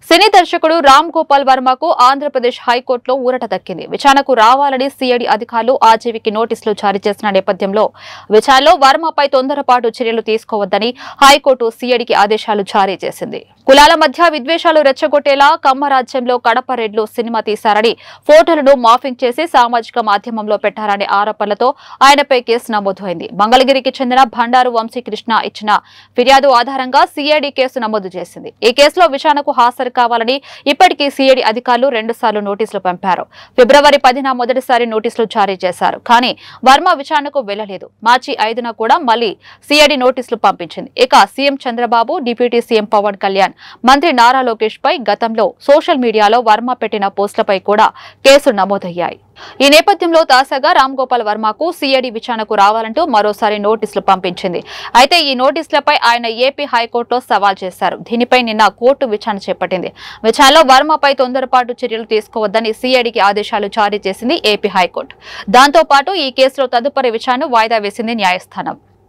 సినీ దర్శకుడు రామ్ గోపాల్ వర్మకు ఆంధ్రప్రదేశ్ హైకోర్టులో ఊరట దక్కింది. విచారణకు రావాలని సిఐడి అధికారులు ఆర్జీవీకి నోటీసులు జారీ చేసిన నేపథ్యంలో విచారణలో వర్మపై తొందరపాటు చర్యలు తీసుకోవద్దని హైకోర్టు సిఐడికి ఆదేశాలు జారీ చేసింది. కులాల మధ్య విద్వేషాలు రెచ్చగొట్టేలా కమ్మరాజ్యంలో కడప రెడ్లు సినిమా తీశారని ఫోటోలను మాఫింగ్ చేసి సామాజిక మాధ్యమంలో పెట్టారనే ఆరోపణలతో ఆయనపై కేసు నమోదైంది. మంగళగిరికి చెందిన బండారు వంశీకృష్ణ ఇచ్చిన ఫిర్యాదు ఆధారంగా సిఐడి కేసు నమోదు చేసింది. ఈ కేసులో విచారణకు హాజరు కావాలని ఇప్పటికీ సిఐడి అధికారులు 2 సార్లు నోటీసులు పంపారు. ఫిబ్రవరి 10న మొదటిసారి నోటీసులు జారీ చేశారు. కానీ వర్మ విచారణకు వెళ్లలేదు. మార్చి 5న కూడా మళ్లీ సిఐడి నోటీసులు పంపించింది. ఇక CM Chandrababu, deputy CM Pawan Kalyan, మంత్రి నారా లోకేష్ పై గతంలో సోషల్ మీడియాలో వర్మ పెట్టిన పోస్టులపై కూడా కేసులు నమోదయ్యాయి. ఈ నేపథ్యంలో తాజాగా రామ్ గోపాల్ వర్మకు సిఐడి విచారణకు రావాలంటూ మరోసారి నోటీసులు పంపించింది. అయితే ఈ నోటీసులపై ఆయన ఏపీ హైకోర్టులో సవాల్ చేశారు. దీనిపై నిన్న కోర్టు విచారణ చేపట్టింది. విచారణలో వర్మపై తొందరపాటు చర్యలు తీసుకోవద్దని సిఐడికి ఆదేశాలు జారీ చేసింది ఏపీ హైకోర్టు. దాంతో పాటు ఈ కేసులో తదుపరి విచారణను వాయిదా వేసింది న్యాయస్థానం.